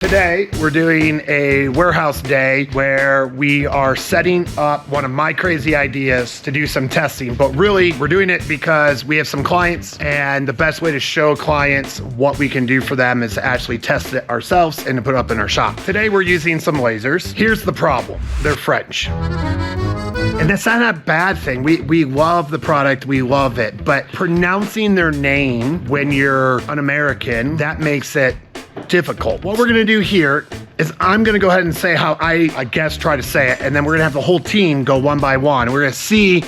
Today, we're doing a warehouse day where we are setting up one of my crazy ideas to do some testing, but really we're doing it because we have some clients and the best way to show clients what we can do for them is to actually test it ourselves and to put it up in our shop. Today, we're using some lasers. Here's the problem. They're French. And that's not a bad thing. We love the product, we love it, but pronouncing their name when you're an American, that makes it difficult. What we're gonna do here is I'm gonna go ahead and say how I guess try to say it, and then we're gonna have the whole team go one by one. We're gonna see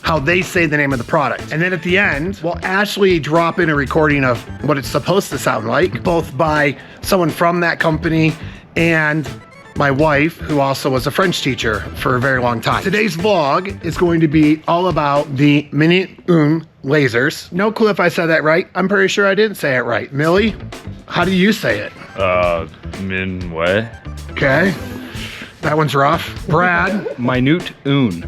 how they say the name of the product. And then at the end, we'll actually drop in a recording of what it's supposed to sound like, both by someone from that company and my wife, who also was a French teacher for a very long time. Today's vlog is going to be all about the Minuit Une lasers. No clue if I said that right. I'm pretty sure I didn't say it right. Millie, how do you say it? Minuit. Okay, that one's rough. Brad? Minuit Une.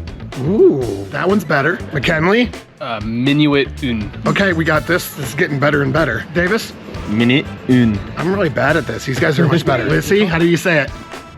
Ooh, that one's better. McKinley? Minuit Une. Okay, we got this. This is getting better and better. Davis? Minuit Une. I'm really bad at this. These guys are much better. Lissy, how do you say it?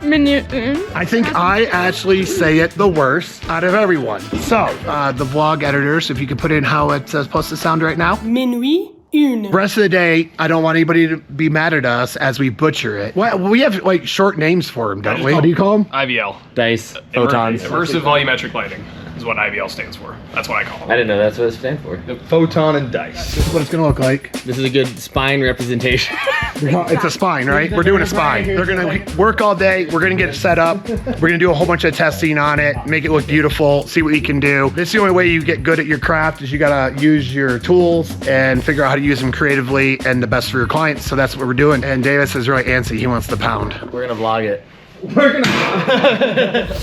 Minuit Une. I think I actually say it the worst out of everyone. So, the vlog editors, if you could put in how it's supposed to sound right now. Minuit Une. Rest of the day, I don't want anybody to be mad at us as we butcher it. Well, we have like short names for them, don't we? What do you call them? IVL. Dice, Photons. Immersive Volumetric Lighting is what IVL stands for. That's what I call it. I didn't know that's what it stands for. Photon and Dice. This is what it's gonna look like. This is a good spine representation. It's a spine, right? We're doing a spine. They're gonna work all day. We're gonna get it set up. We're gonna do a whole bunch of testing on it, make it look beautiful, see what we can do. This is the only way you get good at your craft is you gotta use your tools and figure out how to use them creatively and the best for your clients. So that's what we're doing. And Davis is really antsy. He wants to pound. We're gonna vlog it.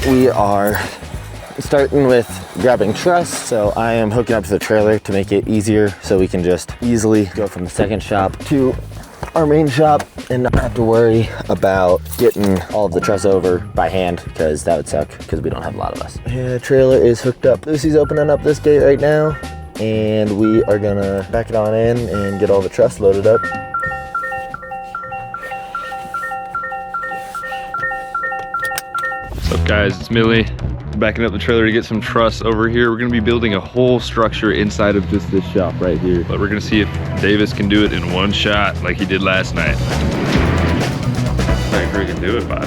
We are starting with grabbing truss, so I am hooking up to the trailer to make it easier so we can just easily go from the second shop to our main shop and not have to worry about getting all of the truss over by hand, because that would suck because we don't have a lot of us. Yeah, trailer is hooked up. Lucy's opening up this gate right now and we are gonna back it on in and get all the truss loaded up. What's up guys, it's Millie. Backing up the trailer to get some truss over here. We're gonna be building a whole structure inside of just this shop right here. But we're gonna see if Davis can do it in one shot like he did last night. How you freaking do it, Bob?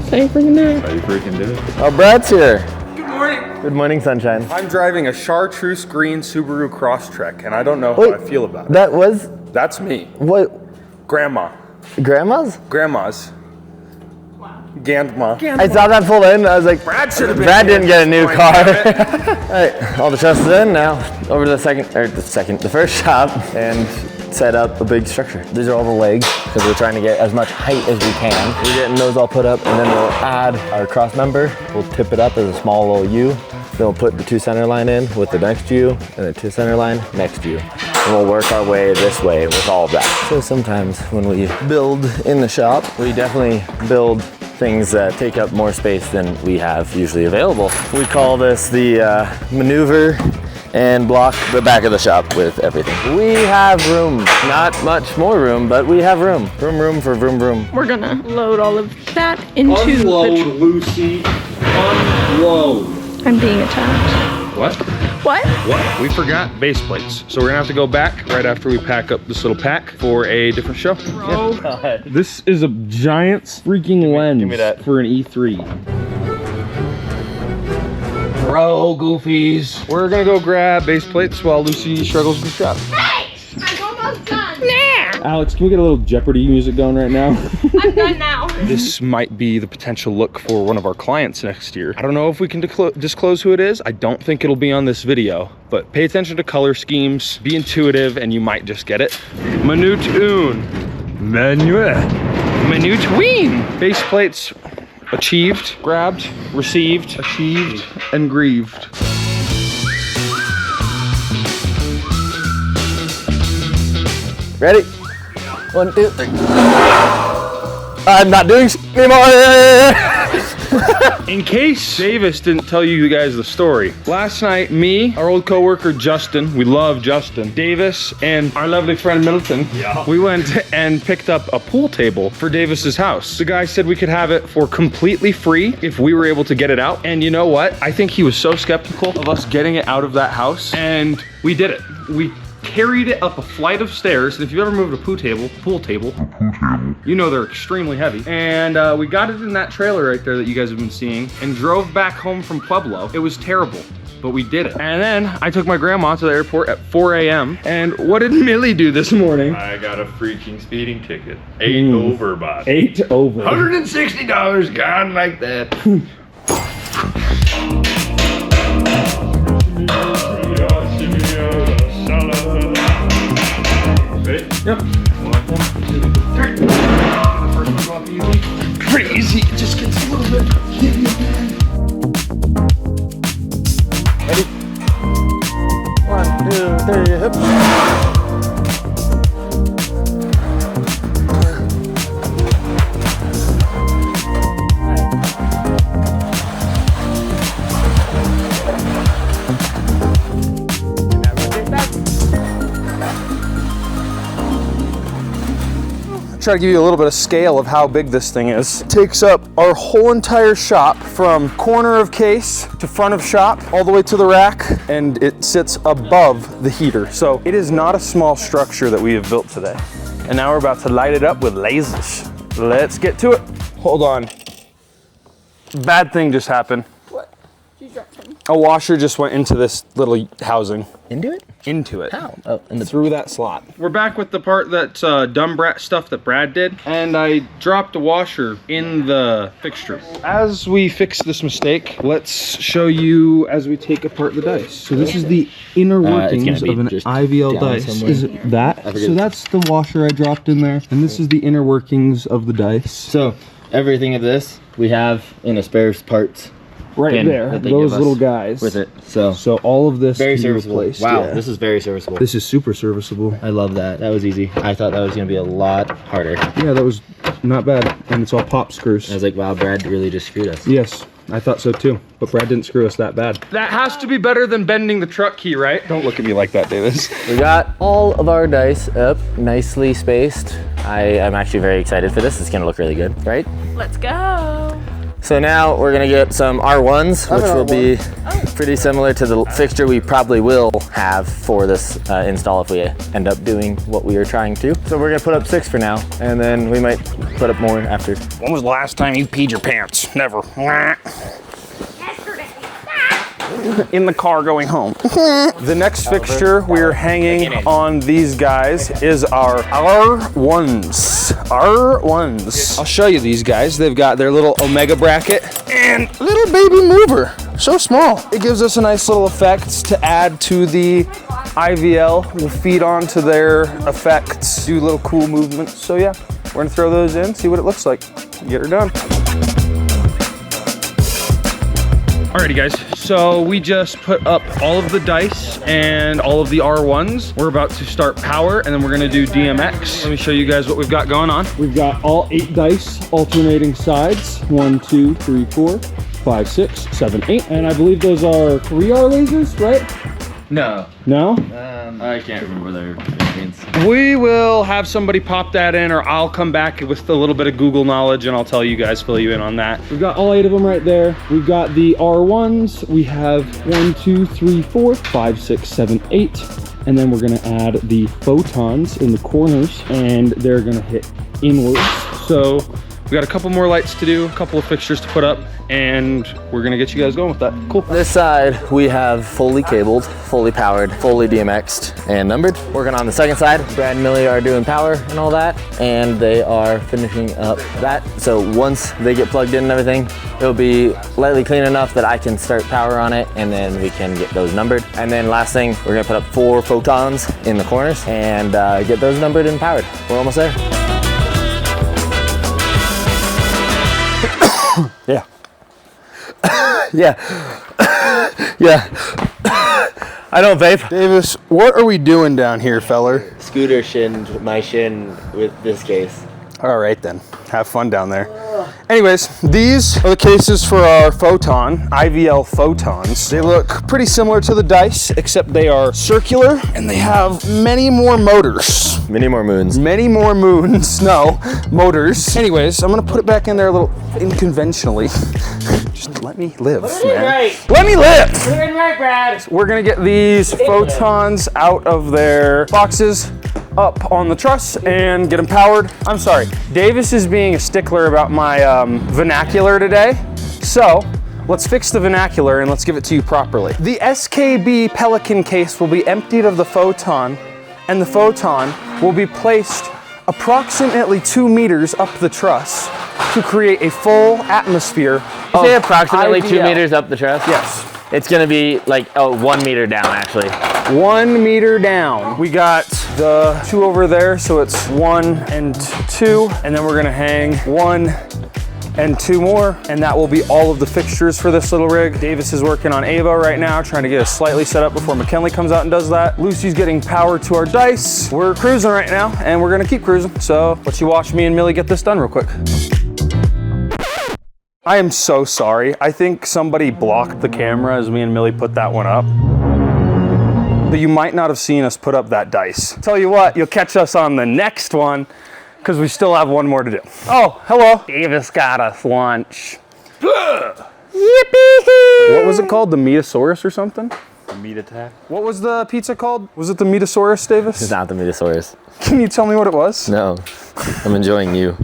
Say freaking that. How you freaking do it? Oh, Brad's here. Good morning. Good morning, sunshine. I'm driving a Chartreuse green Subaru Crosstrek, and I don't know how I feel about it. That's me. What? Grandma. Grandma's? Grandma's. Grandma. I saw that pull in. I was like, Brad should have been Brad here. didn't get a new car. All right, all the truss is in now. Over to the first shop and set up a big structure. These are all the legs because we're trying to get as much height as we can. We're getting those all put up, and then we'll add our cross member. We'll tip it up as a small little U. Then we'll put the 2 center line in with the next U and the 2 center line next U. And we'll work our way this way with all of that. So sometimes when we build in the shop, we definitely build things that take up more space than we have usually available. We call this the maneuver and block the back of the shop with everything. We have room, not much more room, but we have room. Room for vroom vroom. We're gonna load all of that into Unload, Lucy. Unload. I'm being attacked. What? What? What? We forgot base plates. So we're gonna have to go back right after we pack up this little pack for a different show. God. This is a giant freaking lens give me that. for an E3. Bro, goofies. We're gonna go grab base plates while Lucy struggles with the shop. Hey! I'm almost done. Alex, can we get a little Jeopardy music going right now? I'm done now. This might be the potential look for one of our clients next year. I don't know if we can disclose who it is. I don't think it'll be on this video, but pay attention to color schemes, be intuitive, and you might just get it. Minuit Une. Minuit Une. Base plates achieved, grabbed, received, achieved, and grieved. Ready? 1, 2, 3. I'm not doing anymore. In case Davis didn't tell you guys the story, last night, me, our old coworker Justin, we love Justin, Davis, and our lovely friend Milton, we went and picked up a pool table for Davis's house. The guy said we could have it for completely free if we were able to get it out. And you know what? I think he was so skeptical of us getting it out of that house, and we did it. We carried it up a flight of stairs. And if you've ever moved a pool table, you know they're extremely heavy. And we got it in that trailer right there that you guys have been seeing and drove back home from Pueblo. It was terrible, but we did it. And then I took my grandma to the airport at 4 a.m. And what did Millie do this morning? I got a freaking speeding ticket. 8 over, boss. 8 over. $160 gone like that. Yep. First one go up easy. Pretty easy. It just gets a little bit heavy, man. Ready? 1, 2, 3, hip. Try to give you a little bit of scale of how big this thing is. It takes up our whole entire shop from corner of case to front of shop all the way to the rack, and it sits above the heater. So it is not a small structure that we have built today. And now we're about to light it up with lasers. Let's get to it. Hold on. Bad thing just happened. What? You dropped him. A washer just went into this little housing. Into it? Into it. How? Oh, in the Through that slot. We're back with the part that's dumb brat stuff that Brad did, and I dropped a washer in the fixture. As we fix this mistake, let's show you as we take apart the dice. So this is the inner workings of an IVL dice. somewhere. Is it that? So that's the washer I dropped in there, and this is the inner workings of the dice. So everything of this we have in a spare parts. Right pin there, that they those give us little guys. with it. So all of this very can be serviceable. replaced, Wow, yeah. this is very serviceable. This is super serviceable. I love that. That was easy. I thought that was gonna be a lot harder. Yeah, that was not bad, and it's all pop screws. I was like, wow, Brad really just screwed us. Yes, I thought so too, but Brad didn't screw us that bad. That has to be better than bending the truck key, right? Don't look at me like that, Davis. We got all of our dice up, nicely spaced. I am actually very excited for this. It's gonna look really good, right? Let's go. So now we're gonna get some R1s, which will be pretty similar to the fixture we probably will have for this install if we end up doing what we are trying to. So we're gonna put up 6 for now, and then we might put up more after. When was the last time you peed your pants? Never. Yesterday. In the car going home. The next fixture we're hanging on these guys is our R1s. R1s. I'll show you these guys. They've got their little Omega bracket and little baby mover. So small. It gives us a nice little effect to add to the IVL. We'll feed onto their effects, do little cool movements. So yeah, we're gonna throw those in, see what it looks like. Get her done. Alrighty guys, so we just put up all of the dice and all of the R1s. We're about to start power, and then we're gonna do DMX. Let me show you guys what we've got going on. We've got all 8 dice alternating sides. 1, 2, 3, 4, 5, 6, 7, 8. And I believe those are 3R lasers, right? No. No? I can't remember their names. We will have somebody pop that in, or I'll come back with a little bit of Google knowledge and I'll tell you guys, fill you in on that. We've got all 8 of them right there. We've got the R1s. We have 1, 2, 3, 4, 5, 6, 7, 8. And then we're gonna add the photons in the corners, and they're gonna hit inwards. So we got a couple more lights to do, a couple of fixtures to put up, and we're gonna get you guys going with that. Cool. This side we have fully cabled, fully powered, fully DMX'd, and numbered. Working on the second side, Brad and Millie are doing power and all that, and they are finishing up that. So once they get plugged in and everything, it'll be lightly clean enough that I can start power on it, and then we can get those numbered. And then last thing, we're gonna put up 4 photons in the corners and get those numbered and powered. We're almost there. Yeah. Yeah. Yeah. I don't vape. Davis, what are we doing down here, feller? Scooter shinned my shin with this case. All right then, have fun down there. Anyways, these are the cases for our Photon, IVL Photons. They look pretty similar to the Dice, except they are circular and they have many more motors. Many more moons. Many more moons, no, motors. Anyways, I'm gonna put it back in there a little unconventionally. Just let me live, man. Let me live! Doing right, Brad. We're gonna get these Photons out of their boxes, up on the truss, and get them powered. I'm sorry, Davis is being a stickler about my vernacular today. So, let's fix the vernacular and let's give it to you properly. The SKB Pelican case will be emptied of the Photon, and the Photon will be placed approximately 2 meters up the truss to create a full atmosphere. Say approximately IVL. 2 meters up the truss? Yes. It's gonna be like 1 meter down actually. 1 meter down. We got the 2 over there, so it's 1 and 2, and then we're gonna hang 1 and 2 more, and that will be all of the fixtures for this little rig. Davis is working on Ava right now, trying to get us slightly set up before McKinley comes out and does that. Lucy's getting power to our dice. We're cruising right now, and we're gonna keep cruising. So let you watch me and Millie get this done real quick. I am so sorry. I think somebody blocked the camera as me and Millie put that one up. But you might not have seen us put up that dice. Tell you what, you'll catch us on the next one because we still have one more to do. Oh, hello. Davis got us lunch. Yippee! What was it called? The Measaurus or something? Meat attack. What was the pizza called? Was it the Measaurus, Davis? It's not the Measaurus. Can you tell me what it was? No, I'm enjoying you.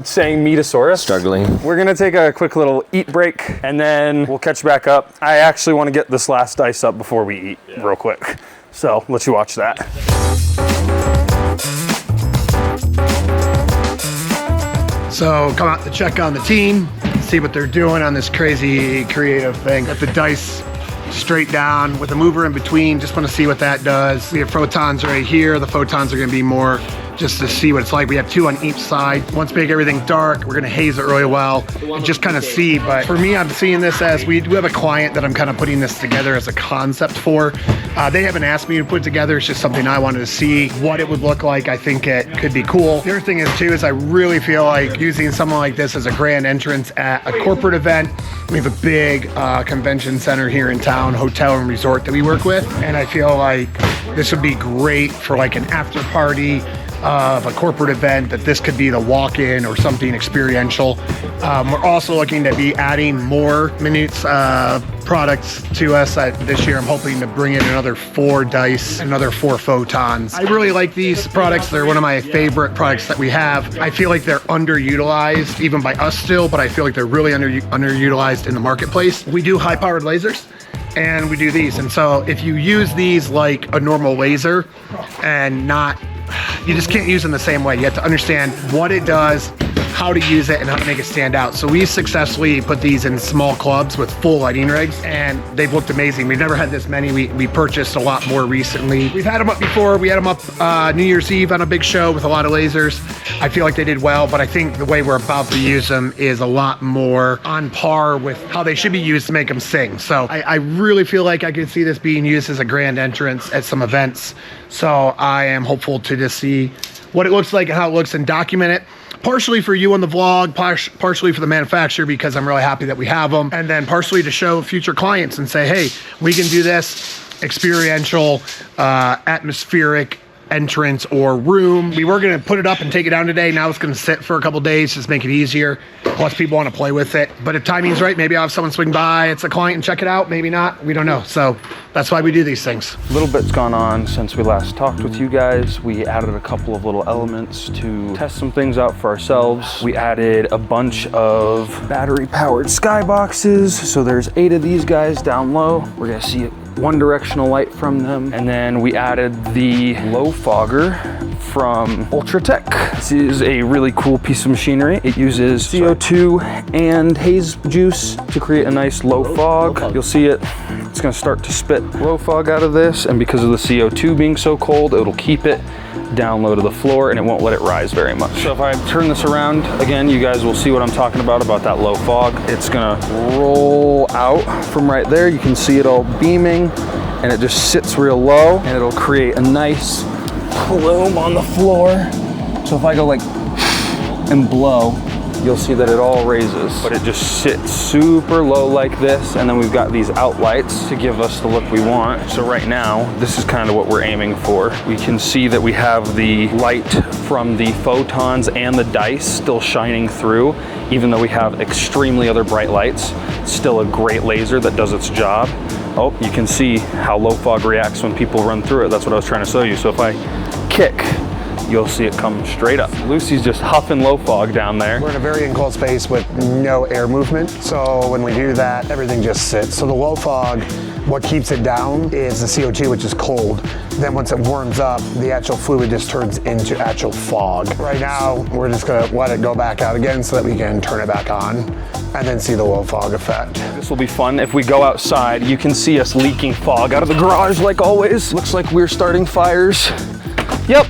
Saying Measaurus? Struggling. We're gonna take a quick little eat break and then we'll catch back up. I actually wanna get this last dice up before we eat real quick. So, let you watch that. So come out to check on the team, see what they're doing on this crazy creative thing. Got the dice straight down with a mover in between. Just want to see what that does. We have Photons right here. The Photons are going to be more just to see what it's like. We have 2 on each side. Once we make everything dark, we're going to haze it really well and just kind of see. But for me, I'm seeing this as we do have a client that I'm kind of putting this together as a concept for. They haven't asked me to put it together. It's just something I wanted to see what it would look like. I think it could be cool. The other thing is too, is I really feel like using something like this as a grand entrance at a corporate event. We have a big convention center here in town, hotel and resort that we work with. And I feel like this would be great for like an after party of a corporate event, that this could be the walk-in or something experiential. We're also looking to be adding more Minuit's products to us this year. I'm hoping to bring in another 4 dice, another 4 Photons. I really like these products. They're one of my favorite products that we have. I feel like they're underutilized, even by us still, but I feel like they're really underutilized in the marketplace. We do high-powered lasers, and we do these. And so if you use these like a normal laser and you just can't use them the same way. You have to understand what it does, how to use it, and how to make it stand out. So we successfully put these in small clubs with full lighting rigs, and they've looked amazing. We've never had this many. We purchased a lot more recently. We've had them up before. We had them up New Year's Eve on a big show with a lot of lasers. I feel like they did well, but I think the way we're about to use them is a lot more on par with how they should be used to make them sing. So I really feel like I could see this being used as a grand entrance at some events. So I am hopeful to just see what it looks like and how it looks and document it. Partially for you on the vlog, partially for the manufacturer because I'm really happy that we have them, and then partially to show future clients and say, hey, we can do this experiential, atmospheric entrance or room. We were gonna put it up and take it down today. Now it's gonna sit for a couple days, just make it easier. Plus people wanna play with it. But if timing's right, maybe I'll have someone swing by, it's a client and check it out, maybe not, we don't know. So that's why we do these things. A little bit's gone on since we last talked with you guys. We added a couple of little elements to test some things out for ourselves. We added a bunch of battery powered skyboxes. So there's 8 of these guys down low. We're gonna see one directional light from them. And then we added the low fogger from Ultratec. This is a really cool piece of machinery. It uses CO2 and haze juice to create a nice low fog. You'll see it's gonna start to spit low fog out of this, and because of the CO2 being so cold, it'll keep it down low to the floor and it won't let it rise very much. So if I turn this around, again, you guys will see what I'm talking about that low fog. It's gonna roll out from right there. You can see it all beaming, and it just sits real low, and it'll create a nice plume on the floor. So if I go like and blow, you'll see that it all raises, but it just sits super low like this, and then we've got these outlights to give us the look we want. So right now, this is kind of what we're aiming for. We can see that we have the light from the photons and the dice still shining through, even though we have extremely other bright lights. Still a great laser that does its job. Oh, you can see how low fog reacts when people run through it. That's what I was trying to show you. So if I kick, you'll see it come straight up. Lucy's just huffing low fog down there. We're in a very enclosed space with no air movement. So when we do that, everything just sits. So the low fog, what keeps it down is the CO2, which is cold. Then once it warms up, the actual fluid just turns into actual fog. Right now, we're just gonna let it go back out again so that we can turn it back on and then see the low fog effect. This will be fun. If we go outside, you can see us leaking fog out of the garage like always. Looks like we're starting fires. Yep.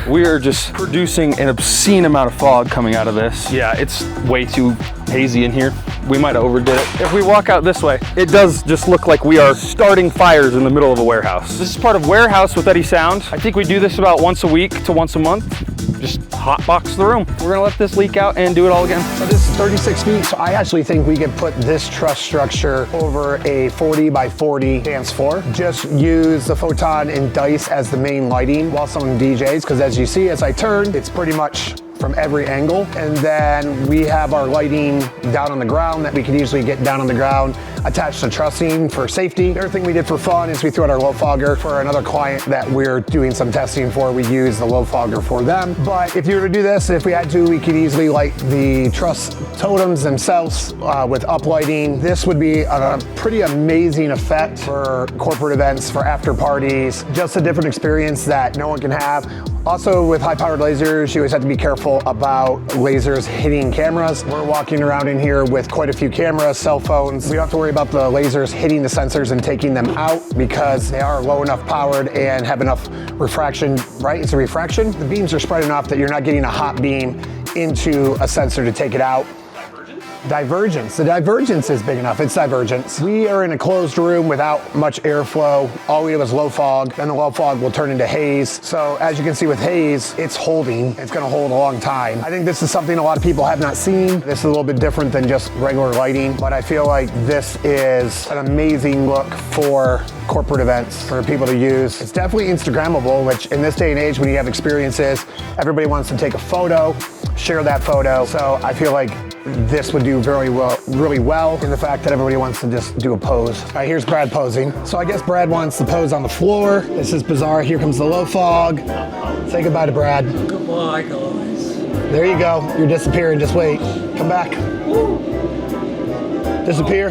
We are just producing an obscene amount of fog coming out of this. Yeah, it's way too hazy in here. We might have overdid it. If we walk out this way, it does just look like we are starting fires in the middle of a warehouse. This is part of Warehouse with Eddy Sound. I think we do this about once a week to once a month. Just hotbox the room. We're gonna let this leak out and do it all again. So this is 36 feet, so I actually think we could put this truss structure over a 40 by 40 dance floor. Just use the Photon and Dice as the main lighting while someone DJs, because as you see, as I turn, it's pretty much from every angle. And then we have our lighting down on the ground that we can easily get down on the ground, attached to trussing for safety. The other thing we did for fun is we threw out our low fogger for another client that we're doing some testing for. We use the low fogger for them. But if you were to do this, if we had to, we could easily light the truss totems themselves with uplighting. This would be a pretty amazing effect for corporate events, for after parties, just a different experience that no one can have. Also with high powered lasers, you always have to be careful about lasers hitting cameras. We're walking around in here with quite a few cameras, cell phones. We don't have to worry about the lasers hitting the sensors and taking them out because they are low enough powered and have enough refraction, right? It's a refraction. The beams are spread enough that you're not getting a hot beam into a sensor to take it out. Divergence. The divergence is big enough. It's divergence. We are in a closed room without much airflow. All we have is low fog, and the low fog will turn into haze. So as you can see with haze, it's holding. It's gonna hold a long time. I think this is something a lot of people have not seen. This is a little bit different than just regular lighting, but I feel like this is an amazing look for corporate events for people to use. It's definitely Instagrammable, which in this day and age when you have experiences, everybody wants to take a photo, share that photo. So I feel like this would do really well in the fact that everybody wants to just do a pose. All right, here's Brad posing. So I guess Brad wants to pose on the floor. This is bizarre. Here comes the low fog. Say goodbye to Brad. Goodbye, guys. There you go. You're disappearing. Just wait. Come back. Disappear.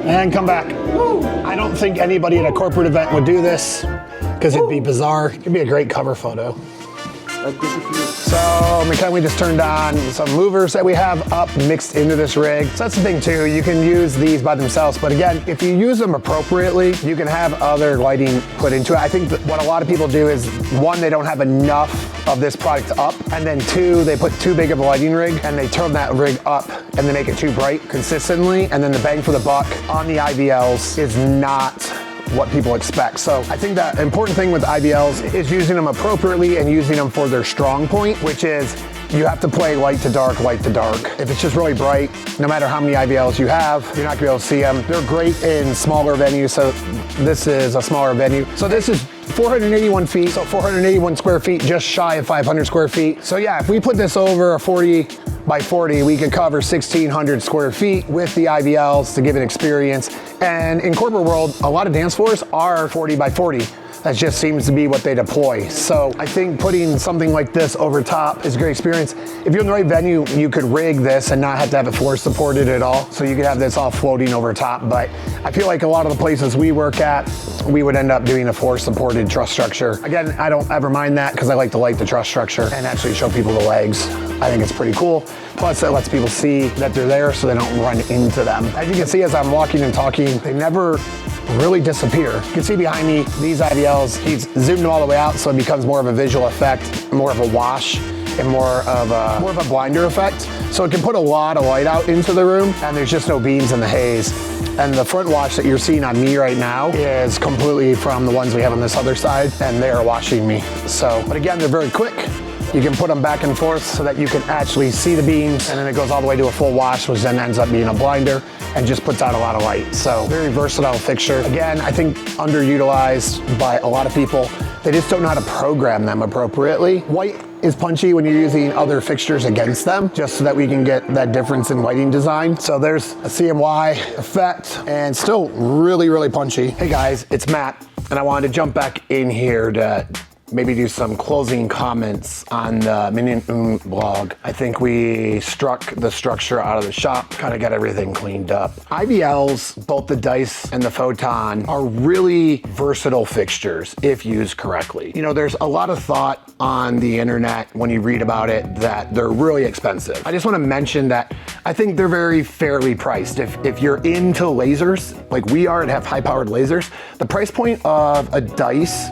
And come back. I don't think anybody at a corporate event would do this because it'd be bizarre. It'd be a great cover photo. So we just turned on some movers that we have up mixed into this rig. So that's the thing too, you can use these by themselves, but again, if you use them appropriately, you can have other lighting put into it. I think that what a lot of people do is, one, they don't have enough of this product up, and then two, they put too big of a lighting rig and they turn that rig up and they make it too bright consistently, and then the bang for the buck on the IVLs is not what people expect. So I think the important thing with IVLs is using them appropriately and using them for their strong point, which is you have to play light to dark, light to dark. If it's just really bright, no matter how many IVLs you have, you're not gonna be able to see them. They're great in smaller venues, so this is a smaller venue. So this is 481 feet, so 481 square feet, just shy of 500 square feet. So yeah, if we put this over a 40 by 40, we could cover 1,600 square feet with the IVLs to give an experience. And in corporate world, a lot of dance floors are 40 by 40. That just seems to be what they deploy. So I think putting something like this over top is a great experience. If you're in the right venue, you could rig this and not have to have it floor supported at all. So you could have this all floating over top. But I feel like a lot of the places we work at, we would end up doing a floor supported truss structure. Again, I don't ever mind that because I like to light the truss structure and actually show people the legs. I think it's pretty cool. Plus it lets people see that they're there so they don't run into them. As you can see, as I'm walking and talking, they never really disappear. You can see behind me, these IVLs, he's zoomed them all the way out so it becomes more of a visual effect, more of a wash, and more of a blinder effect. So it can put a lot of light out into the room, and there's just no beams in the haze. And the front wash that you're seeing on me right now is completely from the ones we have on this other side, and they are washing me. So, but again, they're very quick. You can put them back and forth so that you can actually see the beams, and then it goes all the way to a full wash, which then ends up being a blinder and just puts out a lot of light. So very versatile fixture. Again, I think underutilized by a lot of people. They just don't know how to program them appropriately. White is punchy when you're using other fixtures against them, just so that we can get that difference in lighting design. So there's a CMY effect, and still really, really punchy. Hey guys, it's Matt, and I wanted to jump back in here to maybe do some closing comments on the Minuit Une blog. I think we struck the structure out of the shop, kind of got everything cleaned up. IVLs, both the Dice and the Photon, are really versatile fixtures if used correctly. You know, there's a lot of thought on the internet when you read about it that they're really expensive. I just want to mention that I think they're very fairly priced. If you're into lasers, like we are and have high-powered lasers, the price point of a Dice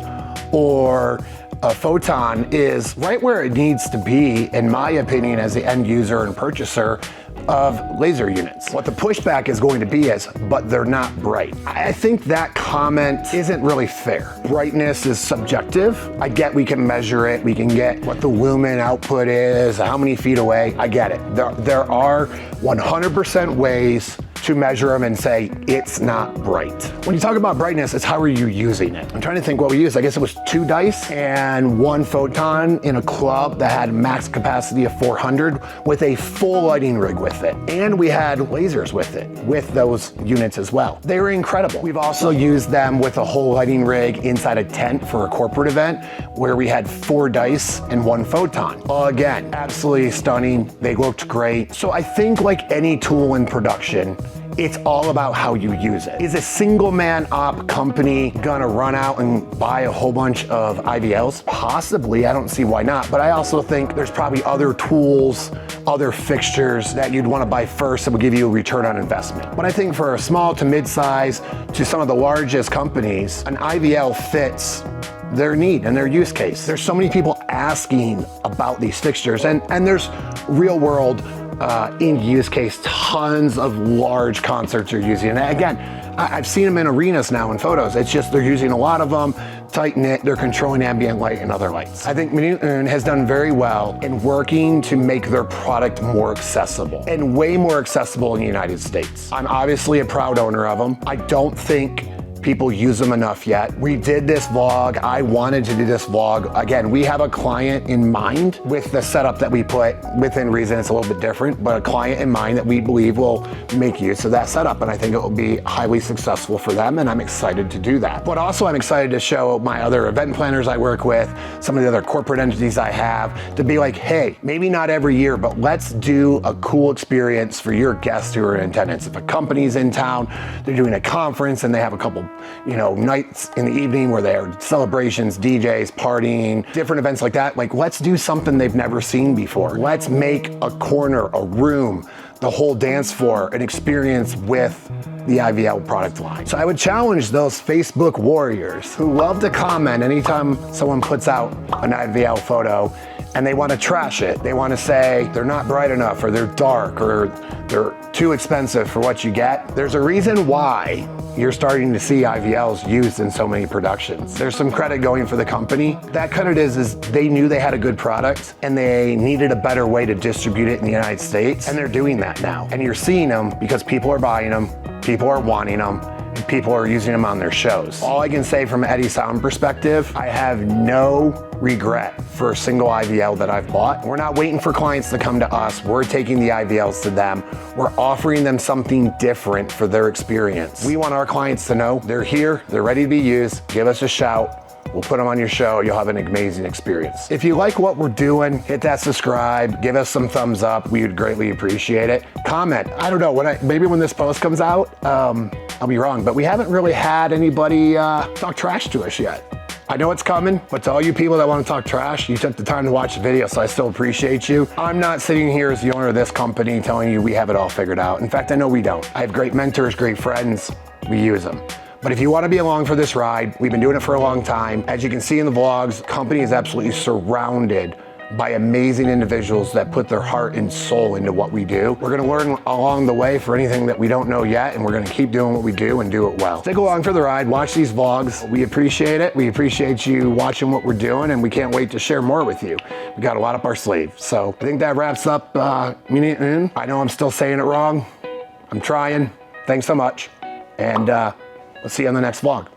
or a Photon is right where it needs to be, in my opinion, as the end user and purchaser of laser units. What the pushback is going to be is, but they're not bright. I think that comment isn't really fair. Brightness is subjective. I get we can measure it, we can get what the lumen output is, how many feet away, I get it. There are 100% ways to measure them and say it's not bright. When you talk about brightness, it's how are you using it? I'm trying to think what we used. I guess it was 2 Dice and 1 Photon in a club that had max capacity of 400 with a full lighting rig with it. And we had lasers with it, with those units as well. They were incredible. We've also used them with a whole lighting rig inside a tent for a corporate event where we had 4 Dice and 1 Photon. Again, absolutely stunning. They looked great. So I think like any tool in production, it's all about how you use it. Is a single man op company gonna run out and buy a whole bunch of IVLs? Possibly, I don't see why not, but I also think there's probably other tools, other fixtures that you'd wanna buy first that will give you a return on investment. But I think for a small to mid-size to some of the largest companies, an IVL fits their need and their use case. There's so many people asking about these fixtures, and there's real world in use case, tons of large concerts are using it. And again, I've seen them in arenas now in photos. It's just they're using a lot of them, tight knit, they're controlling ambient light and other lights. I think Minuit Une has done very well in working to make their product more accessible, and way more accessible in the United States. I'm obviously a proud owner of them. I don't think people use them enough yet. We did this vlog. I wanted to do this vlog. Again, we have a client in mind with the setup that we put within reason. It's a little bit different, but a client in mind that we believe will make use of that setup. And I think it will be highly successful for them. And I'm excited to do that. But also I'm excited to show my other event planners I work with, some of the other corporate entities I have, to be like, hey, maybe not every year, but let's do a cool experience for your guests who are in attendance. If a company's in town, they're doing a conference and they have a couple nights in the evening where there are celebrations, DJs, partying, different events like that. Like, let's do something they've never seen before. Let's make a corner, a room, the whole dance floor, an experience with the IVL product line. So I would challenge those Facebook warriors who love to comment anytime someone puts out an IVL photo and they want to trash it. They want to say they're not bright enough, or they're dark, or they're too expensive for what you get. There's a reason why you're starting to see IVLs used in so many productions. There's some credit going for the company. That credit is they knew they had a good product and they needed a better way to distribute it in the United States, and they're doing that now. And you're seeing them because people are buying them, people are wanting them, and people are using them on their shows. All I can say from an Eddy sound perspective, I have no regret for a single IVL that I've bought. We're not waiting for clients to come to us. We're taking the IVLs to them. We're offering them something different for their experience. We want our clients to know they're here, they're ready to be used. Give us a shout. We'll put them on your show. You'll have an amazing experience. If you like what we're doing, hit that subscribe, give us some thumbs up. We would greatly appreciate it. Comment. I don't know, maybe when this post comes out, I'll be wrong, but we haven't really had anybody talk trash to us yet. I know it's coming, but to all you people that want to talk trash, you took the time to watch the video, so I still appreciate you. I'm not sitting here as the owner of this company telling you we have it all figured out. In fact, I know we don't. I have great mentors, great friends. We use them. But if you want to be along for this ride, we've been doing it for a long time. As you can see in the vlogs, the company is absolutely surrounded by amazing individuals that put their heart and soul into what we do. We're gonna learn along the way for anything that we don't know yet, and we're gonna keep doing what we do and do it well. Stick along for the ride, watch these vlogs. We appreciate it. We appreciate you watching what we're doing, and we can't wait to share more with you. We got a lot up our sleeve. So I think that wraps up Minuit Une. I know I'm still saying it wrong. I'm trying. Thanks so much. And we'll see you on the next vlog.